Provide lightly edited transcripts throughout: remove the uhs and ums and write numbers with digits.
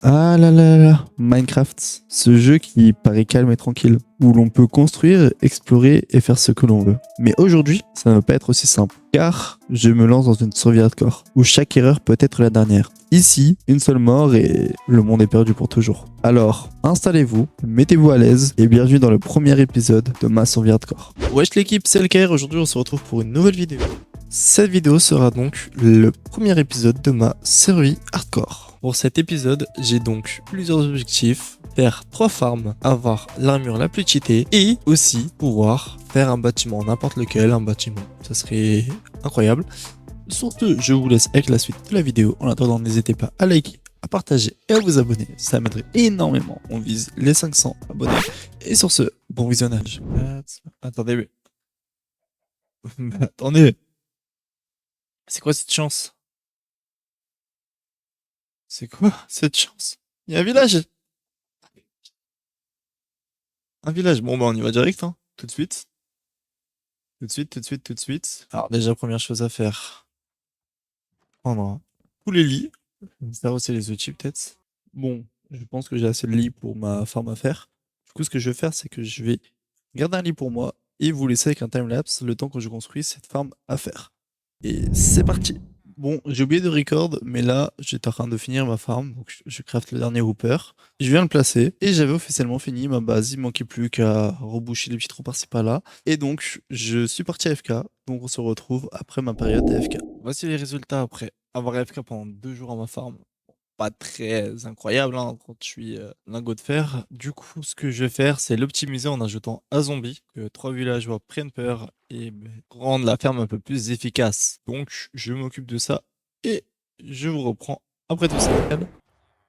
Ah là là là là, Minecraft, ce jeu qui paraît calme et tranquille, où l'on peut construire, explorer et faire ce que l'on veut. Mais aujourd'hui, ça ne va pas être aussi simple, car je me lance dans une survie hardcore, où chaque erreur peut être la dernière. Ici, une seule mort et le monde est perdu pour toujours. Alors, installez-vous, mettez-vous à l'aise et bienvenue dans le premier épisode de ma survie hardcore. Wesh l'équipe, c'est LKR, aujourd'hui on se retrouve pour une nouvelle vidéo. Cette vidéo sera donc le premier épisode de ma survie hardcore. Pour cet épisode, j'ai donc plusieurs objectifs. Faire 3 farms, avoir l'armure la plus cheatée et aussi pouvoir faire un bâtiment, n'importe lequel, un bâtiment. Ça serait incroyable. Sur ce, je vous laisse avec la suite de la vidéo. En attendant, n'hésitez pas à liker, à partager et à vous abonner. Ça m'aiderait énormément. On vise les 500 abonnés. Et sur ce, bon visionnage. Attendez, mais attendez. C'est quoi cette chance? C'est quoi cette chance? Il y a un village. Un village. Bon, bah, on y va direct, hein. Tout de suite. Tout de suite, tout de suite, tout de suite. Alors, déjà, première chose à faire. Prendre tous les lits. Faire aussi les outils, peut-être. Bon, je pense que j'ai assez de lits pour ma farm à faire. Du coup, ce que je vais faire, c'est que je vais garder un lit pour moi et vous laisser avec un timelapse le temps que je construis cette farm à faire. Et c'est parti. Bon, j'ai oublié de record, mais là, j'étais en train de finir ma farm, donc je craft le dernier hooper. Je viens le placer, et j'avais officiellement fini ma base, il manquait plus qu'à reboucher les petits trous par-ci par-là. Et donc, je suis parti AFK, donc on se retrouve après ma période AFK. Voici les résultats après avoir AFK pendant 2 jours à ma farm. Pas très incroyable hein, quand je suis lingot de fer. Du coup, ce que je vais faire, c'est l'optimiser en ajoutant un zombie, que 3 villageois prennent peur et rendre la ferme un peu plus efficace. Donc, je m'occupe de ça et je vous reprends après tout ça.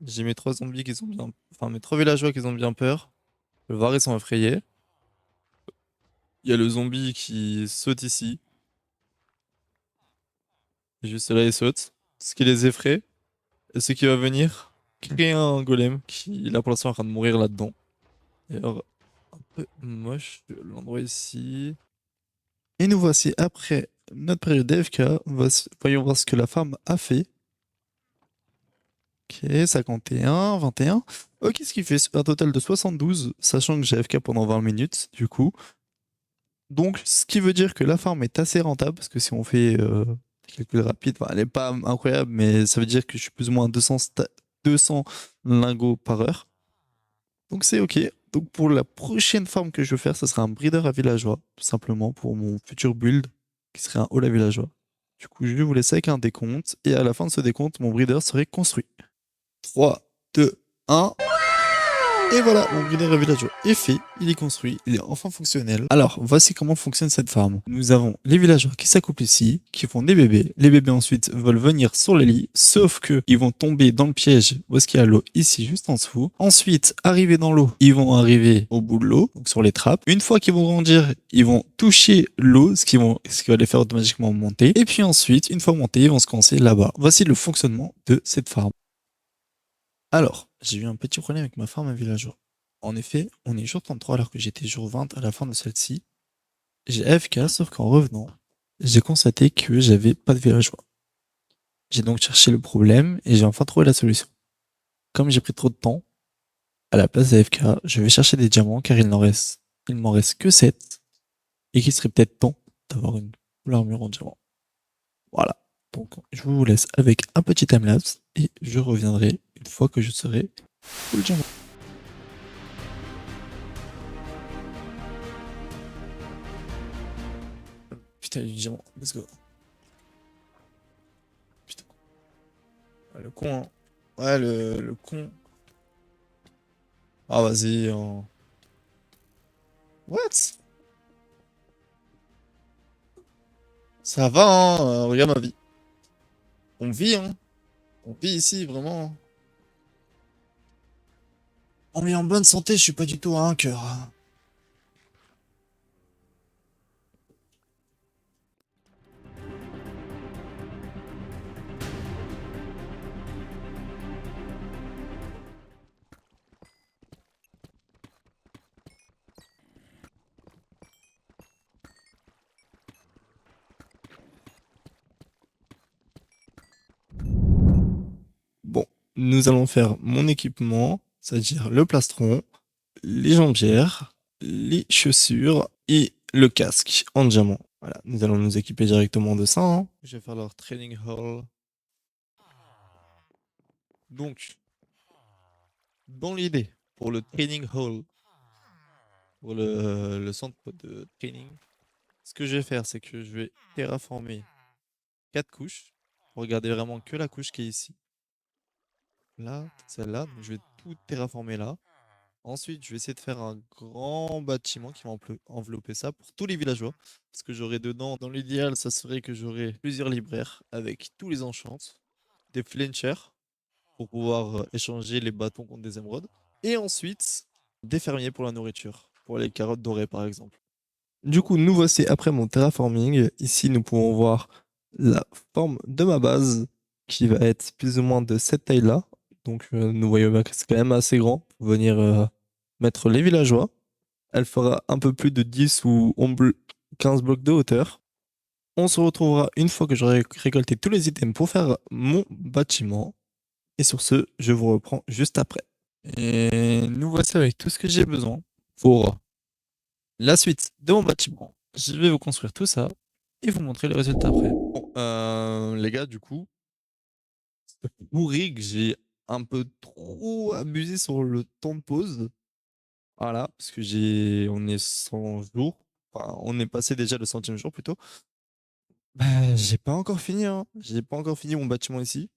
J'ai mes 3 zombies qui sont bien... Enfin, mes 3 villageois qui ont bien peur. Le var, ils sont effrayés. Il y a le zombie qui saute ici. Juste là, il saute. Ce qui les effraie. Et ce qui va venir, créer un golem qui, là, pour l'instant, est en train de mourir là-dedans. D'ailleurs, un peu moche l'endroit ici. Et nous voici après notre période d'AFK. Voyons voir ce que la farm a fait. Ok, 51, 21. Ok, ce qui fait un total de 72, sachant que j'ai AFK pendant 20 minutes, du coup. Donc, ce qui veut dire que la farm est assez rentable, parce que si on fait des calculs rapides, elle n'est pas incroyable, mais ça veut dire que je suis plus ou moins à 200 lingots par heure. Donc c'est ok. Donc pour la prochaine farm que je veux faire, ce sera un breeder à villageois, tout simplement pour mon futur build, qui serait un hall à villageois. Du coup, je vais vous laisser avec un décompte, et à la fin de ce décompte, mon breeder serait construit. 3, 2, 1... Et voilà, mon breeder à villageois est fait, il est construit, il est enfin fonctionnel. Alors, voici comment fonctionne cette farm. Nous avons les villageois qui s'accouplent ici, qui font des bébés. Les bébés ensuite veulent venir sur les lits, sauf que ils vont tomber dans le piège où est-ce qu'il y a l'eau ici, juste en dessous. Ensuite, arriver dans l'eau, ils vont arriver au bout de l'eau, donc sur les trappes. Une fois qu'ils vont grandir, ils vont toucher l'eau, ce qui va les faire automatiquement monter. Et puis ensuite, une fois montés, ils vont se coincer là-bas. Voici le fonctionnement de cette farm. Alors, j'ai eu un petit problème avec ma farm à villageois. En effet, on est jour 33 alors que j'étais jour 20 à la fin de celle-ci. J'ai AFK, sauf qu'en revenant, j'ai constaté que j'avais pas de villageois. J'ai donc cherché le problème et j'ai enfin trouvé la solution. Comme j'ai pris trop de temps, à la place d'AFK, je vais chercher des diamants car il m'en reste que 7 et qu'il serait peut-être temps d'avoir une full armure en diamant. Voilà. Donc, je vous laisse avec un petit timelapse et je reviendrai une fois que je serai full diamant. Putain, il y a du diamant. Let's go. Putain. Ah, le con, hein. Ouais, le con. Ah, vas-y. What? Ça va, hein. Regarde ma vie. On vit, hein. On vit ici, vraiment. On est en bonne santé, je suis pas du tout à un cœur. Bon, nous allons faire mon équipement, c'est-à-dire le plastron, les jambières, les chaussures et le casque en diamant. Voilà, nous allons nous équiper directement de ça, hein. Je vais faire leur training hall. Donc, dans l'idée, pour le training hall, pour le centre de training, ce que je vais faire, c'est que je vais terraformer 4 couches. Pour regarder vraiment que la couche qui est ici. Là, celle-là. Donc, je vais tout terraformer là. Ensuite, je vais essayer de faire un grand bâtiment qui va envelopper ça pour tous les villageois. Parce que j'aurai dedans, dans l'idéal, ça serait que j'aurai plusieurs libraires avec tous les enchants, des flinchers pour pouvoir échanger les bâtons contre des émeraudes. Et ensuite, des fermiers pour la nourriture, pour les carottes dorées par exemple. Du coup, nous voici après mon terraforming. Ici, nous pouvons voir la forme de ma base qui va être plus ou moins de cette taille-là. Donc, nous voyons bien que c'est quand même assez grand pour venir mettre les villageois. Elle fera un peu plus de 10 ou 15 blocs de hauteur. On se retrouvera une fois que j'aurai récolté tous les items pour faire mon bâtiment. Et sur ce, je vous reprends juste après. Et nous voici avec tout ce que j'ai besoin pour la suite de mon bâtiment. Je vais vous construire tout ça et vous montrer le résultat après. Bon, les gars, du coup, c'est pourri que j'ai un peu trop abusé sur le temps de pause. Voilà, parce que on est 100 jours. Enfin, on est passé déjà le centième jour plutôt. Bah, j'ai pas encore fini, hein. J'ai pas encore fini mon bâtiment ici.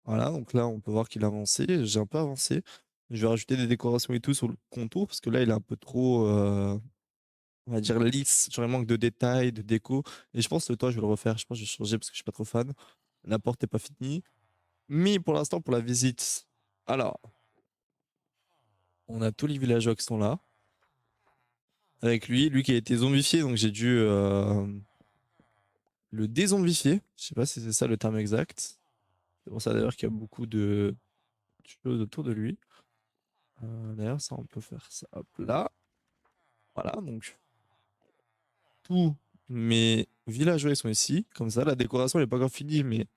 Voilà, donc là, on peut voir qu'il a avancé. J'ai un peu avancé. Je vais rajouter des décorations et tout sur le contour parce que là, il est un peu trop, on va dire, lisse. Genre, il manque de détails, de déco. Et je pense que le toit, je vais le refaire. Je pense que je vais changer parce que je suis pas trop fan. La porte est pas finie. Mais pour l'instant, pour la visite, alors, on a tous les villageois qui sont là. Avec lui qui a été zombifié, donc j'ai dû le dézombifier. Je sais pas si c'est ça le terme exact. C'est pour ça d'ailleurs qu'il y a beaucoup de choses autour de lui. D'ailleurs, ça, on peut faire ça. Hop là. Voilà, donc tous mes villageois ils sont ici. Comme ça, la décoration n'est pas encore finie, mais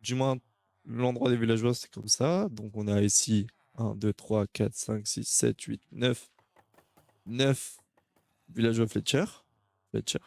du moins, l'endroit des villageois, c'est comme ça. Donc, on a ici 1, 2, 3, 4, 5, 6, 7, 8, 9. 9 villageois Fletcher. Fletcher.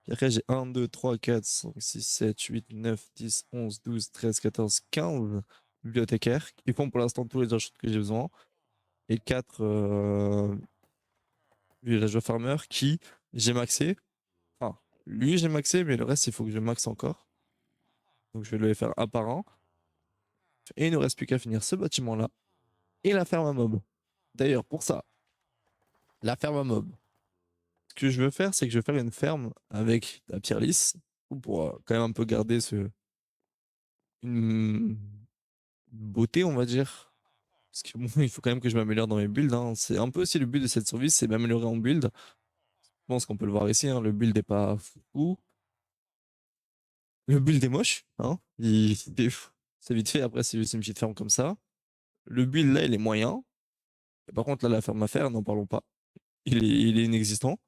Puis après, j'ai 1, 2, 3, 4, 5, 6, 7, 8, 9, 10, 11, 12, 13, 14, 15 bibliothécaires qui font pour l'instant tous les achats que j'ai besoin. Et 4 villageois farmers qui j'ai maxé. Enfin, lui, j'ai maxé, mais le reste, il faut que je maxe encore. Donc, je vais le faire un par un. Et il ne reste plus qu'à finir ce bâtiment-là et la ferme à mob. D'ailleurs, pour ça, la ferme à mob, ce que je veux faire, c'est que je vais faire une ferme avec la pierre lisse pour quand même un peu garder une beauté, on va dire. Parce que bon, il faut quand même que je m'améliore dans mes builds, hein. C'est un peu aussi le but de cette survie, c'est m'améliorer en build. Je pense qu'on peut le voir ici, hein, le build est pas fou. Le build est moche, hein. C'est vite fait, après c'est juste une petite ferme comme ça. Le build là, il est moyen. Et par contre, là, la ferme à faire, n'en parlons pas. Il est inexistant.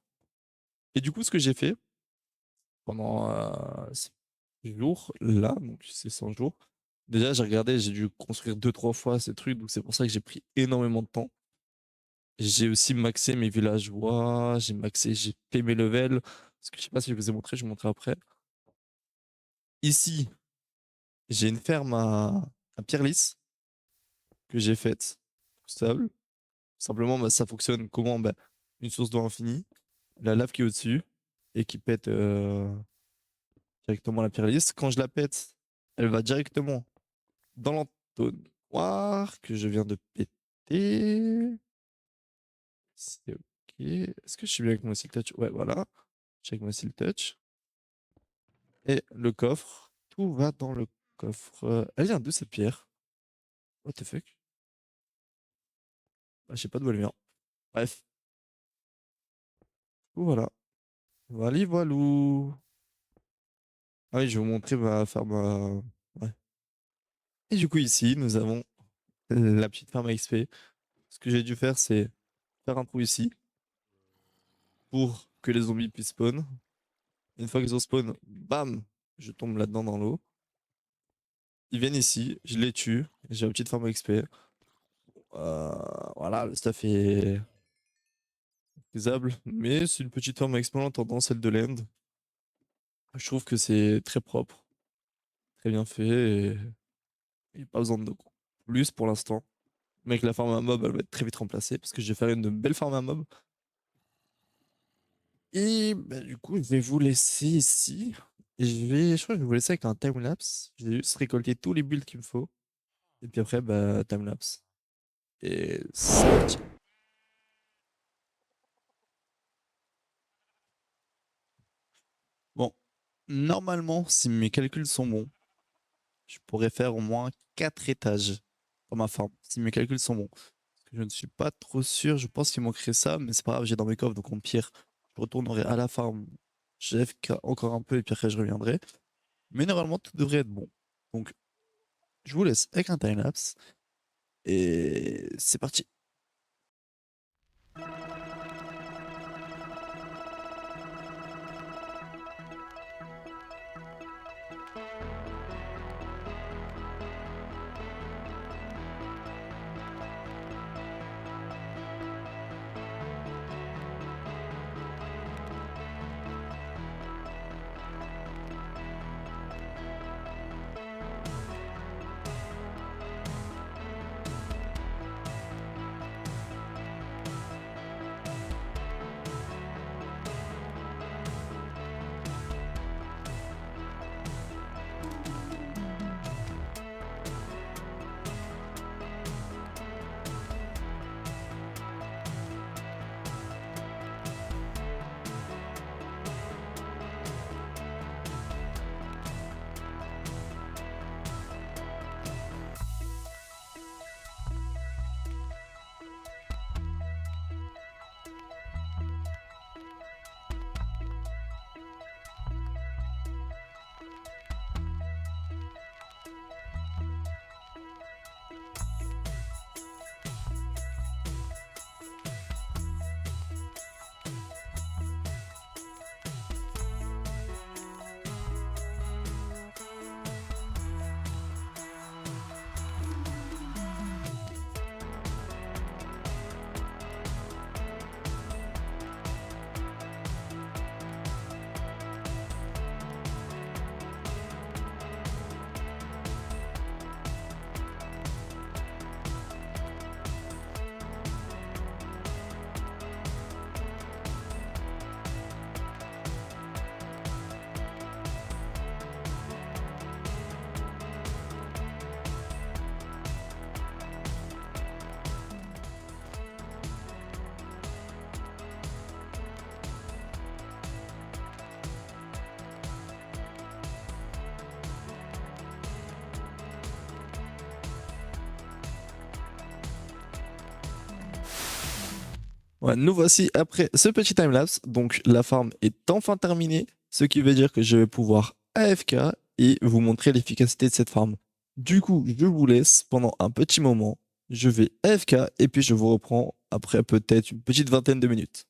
Et du coup, ce que j'ai fait pendant ces jours là, donc ces 100 jours, déjà j'ai regardé, j'ai dû construire deux trois fois ces trucs, donc c'est pour ça que j'ai pris énormément de temps. J'ai aussi maxé mes villageois, j'ai fait mes levels. Parce que je sais pas si je vous ai montré, je vous montrerai après. Ici, j'ai une ferme à pierre lisse que j'ai faite stable. Simplement, bah, ça fonctionne comment? Bah, une source d'eau infinie, la lave qui est au-dessus et qui pète directement la pierre lisse. Quand je la pète, elle va directement dans l'entonnoir que je viens de péter. C'est ok. Est-ce que je suis bien avec mon Seal Touch? Ouais, voilà. Je suis avec mon Seal Touch. Et le coffre. Tout va dans le coffre. Elle vient d'où cette pierre? What the fuck? Ah, je sais pas d'où elle vient. Bref. Voilà. Voilà, voilou. Ah oui, je vais vous montrer ma ferme. Ouais. Et du coup, ici, nous avons la petite ferme à XP. Ce que j'ai dû faire, c'est faire un trou ici pour que les zombies puissent spawn. Une fois qu'ils ont spawn, bam, je tombe là-dedans dans l'eau. ils viennent ici, je les tue, j'ai une petite farm XP. Voilà, le stuff est faisable, mais c'est une petite farm XP en attendant celle de l'end. Je trouve que c'est très propre, très bien fait et pas besoin de plus pour l'instant. Mais que la farm à mob, elle va être très vite remplacée parce que je vais faire une belle farm à mob. Et bah, du coup, je vais vous laisser ici. Et je crois que je vais vous laisser avec un timelapse. Je vais juste récolter tous les builds qu'il me faut. Et puis après, bah, timelapse. Et c'est parti. Bon, normalement, si mes calculs sont bons, je pourrais faire au moins 4 étages dans ma farm, si mes calculs sont bons. Parce que je ne suis pas trop sûr, je pense qu'il manquerait ça, mais c'est pas grave, j'ai dans mes coffres, donc au pire, je retournerai à la farm, j'ai FK encore un peu, et puis après je reviendrai. Mais normalement, tout devrait être bon. Donc, je vous laisse avec un timelapse, et c'est parti. Ouais, nous voici après ce petit timelapse. Donc la farm est enfin terminée, ce qui veut dire que je vais pouvoir AFK et vous montrer l'efficacité de cette farm. Du coup, je vous laisse pendant un petit moment. Je vais AFK et puis je vous reprends après peut-être une petite vingtaine de minutes.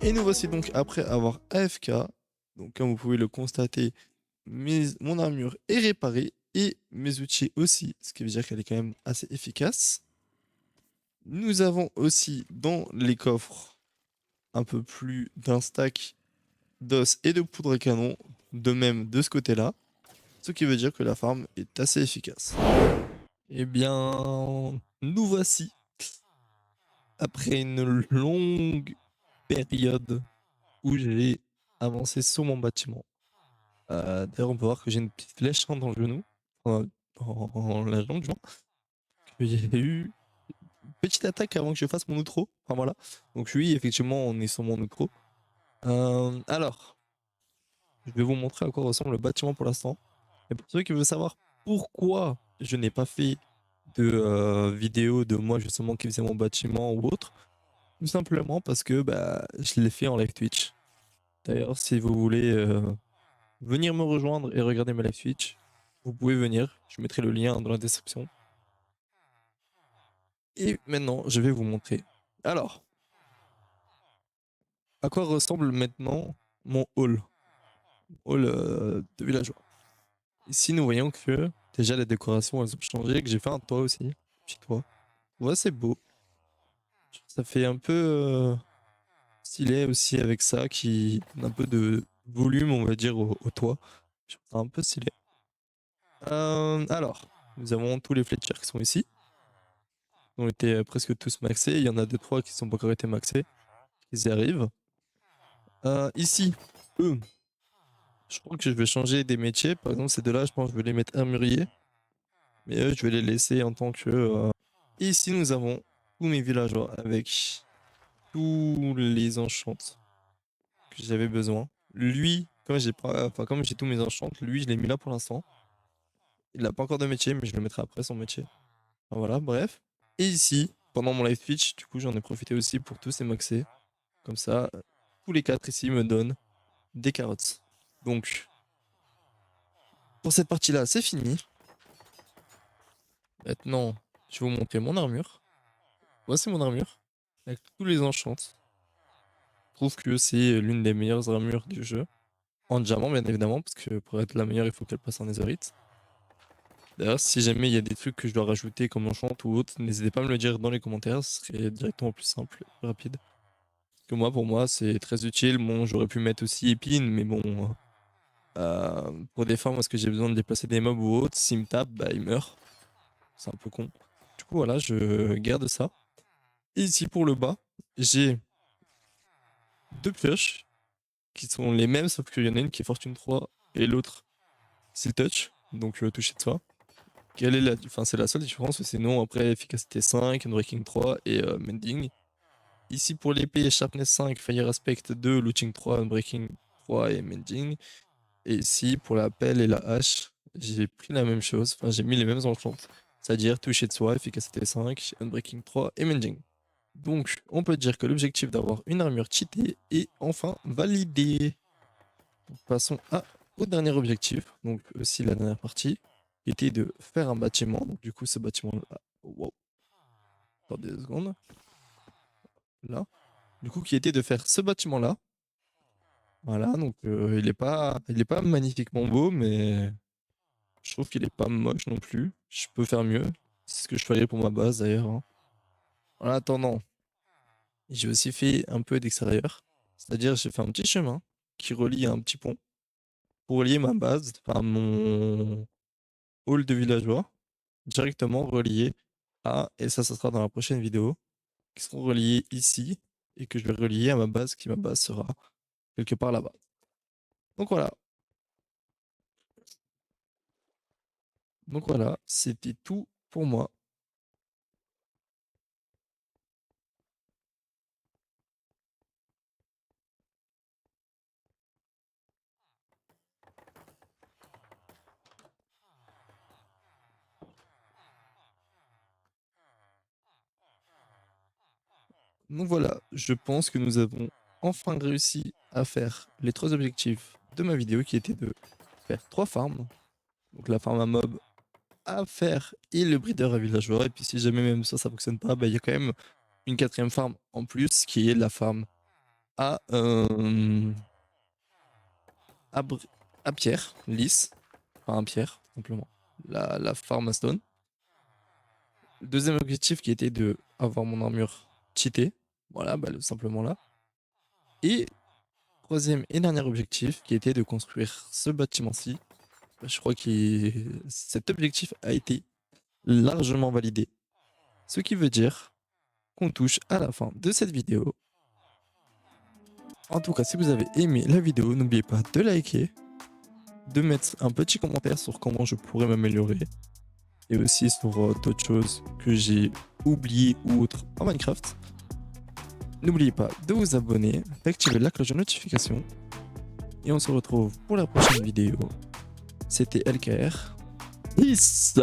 Et nous voici donc après avoir AFK. Donc comme vous pouvez le constater, mon armure est réparée et mes outils aussi, ce qui veut dire qu'elle est quand même assez efficace. Nous avons aussi dans les coffres un peu plus d'un stack d'os et de poudre à canon, de même de ce côté-là, ce qui veut dire que la farm est assez efficace. Eh bien, nous voici après une longue période où j'ai avancé sur mon bâtiment. D'ailleurs, on peut voir que j'ai une petite flèche dans le genou, dans la jambe, du moins. Il y a eu une petite attaque avant que je fasse mon outro. Enfin voilà. Donc oui, effectivement, on est sur mon outro. Alors, je vais vous montrer à quoi ressemble le bâtiment pour l'instant. Et pour ceux qui veulent savoir pourquoi je n'ai pas fait de vidéo de moi justement qui faisait mon bâtiment ou autre, tout simplement parce que bah, je l'ai fait en live Twitch. D'ailleurs, si vous voulez venir me rejoindre et regarder ma live Twitch, vous pouvez venir. Je mettrai le lien dans la description. Et maintenant, je vais vous montrer. Alors, à quoi ressemble maintenant mon hall de villageois. Ici, nous voyons que déjà les décorations elles ont changé, que j'ai fait un toit aussi, petit toit. Ouais, c'est beau. Ça fait un peu stylé aussi avec ça qui donne un peu de volume, on va dire, au toit. Je trouve ça un peu stylé. Alors, nous avons tous les Fletcher qui sont ici. Ils ont été presque tous maxés. Il y en a deux, trois qui sont pas encore été maxés. Ils y arrivent. Ici, eux, je crois que je vais changer des métiers. Par exemple, ces deux-là, je pense que je vais les mettre armuriers. Mais eux, je vais les laisser en tant que... Et ici, nous avons tous mes villageois avec tous les enchants que j'avais besoin. Lui, comme j'ai pas... enfin, comme j'ai tous mes enchants, lui, je l'ai mis là pour l'instant. Il n'a pas encore de métier, mais je le mettrai après son métier. Enfin, voilà, bref. Et ici, pendant mon live Twitch, du coup, j'en ai profité aussi pour tous ces maxer. Comme ça, tous les quatre ici me donnent des carottes. Donc, pour cette partie-là, c'est fini. Maintenant, je vais vous montrer mon armure. Voici mon armure, avec tous les enchants. Je trouve que c'est l'une des meilleures armures du jeu. En diamant, bien évidemment, parce que pour être la meilleure, il faut qu'elle passe en netherite. D'ailleurs, si jamais il y a des trucs que je dois rajouter comme enchant ou autre, n'hésitez pas à me le dire dans les commentaires, ce serait directement plus simple et plus rapide. Parce que moi, pour moi, c'est très utile. Bon, j'aurais pu mettre aussi épine, mais bon, pour des fois, moi, ce que j'ai besoin de déplacer des mobs ou autre, s'ils me tapent, bah, ils meurent. C'est un peu con. Du coup, voilà, je garde ça. Et ici, pour le bas, j'ai deux pioches qui sont les mêmes, sauf qu'il y en a une qui est Fortune 3 et l'autre c'est le touch, donc toucher de soi. Quelle est la... Enfin, c'est la seule différence, sinon après efficacité 5, Unbreaking 3 et Mending. Ici pour l'épée, Sharpness 5, Fire Aspect 2, Looting 3, Unbreaking 3 et Mending. Et ici pour la pelle et la hache, j'ai pris la même chose, enfin j'ai mis les mêmes enchants. C'est-à-dire toucher de soi, efficacité 5, Unbreaking 3 et Mending. Donc on peut dire que l'objectif d'avoir une armure cheatée est enfin validé. Passons au dernier objectif, donc aussi la dernière partie, qui était de faire un bâtiment. Donc du coup, ce bâtiment-là, wow, attendez 2 secondes, là. Du coup, qui était de faire ce bâtiment-là. Voilà, donc il est pas magnifiquement beau, mais je trouve qu'il est pas moche non plus. Je peux faire mieux. C'est ce que je ferais pour ma base d'ailleurs, hein. En attendant, j'ai aussi fait un peu d'extérieur. C'est-à-dire, j'ai fait un petit chemin qui relie à un petit pont pour relier ma base, enfin mon hall de villageois, directement relié à, et ça sera dans la prochaine vidéo, qui seront reliés ici, et que je vais relier à ma base, qui ma base sera quelque part là-bas. Donc voilà. Donc voilà, c'était tout pour moi. Donc voilà, je pense que nous avons enfin réussi à faire les 3 objectifs de ma vidéo, qui étaient de faire 3 farms. Donc la farm à mob à faire et le breeder à villageois. Et puis si jamais même ça fonctionne pas, bah, il y a quand même une 4e farm en plus, qui est la farm à, à pierre, lisse, enfin à pierre, simplement, la farm à stone. Le deuxième objectif qui était de avoir mon armure cheatée, voilà, bah, simplement là. Et troisième et dernier objectif qui était de construire ce bâtiment-ci. Bah, je crois que cet objectif a été largement validé. Ce qui veut dire qu'on touche à la fin de cette vidéo. En tout cas, si vous avez aimé la vidéo, n'oubliez pas de liker, de mettre un petit commentaire sur comment je pourrais m'améliorer, et aussi sur d'autres choses que j'ai oubliées ou autres en Minecraft. N'oubliez pas de vous abonner, d'activer la cloche de notification, et on se retrouve pour la prochaine vidéo. C'était LKR. Peace.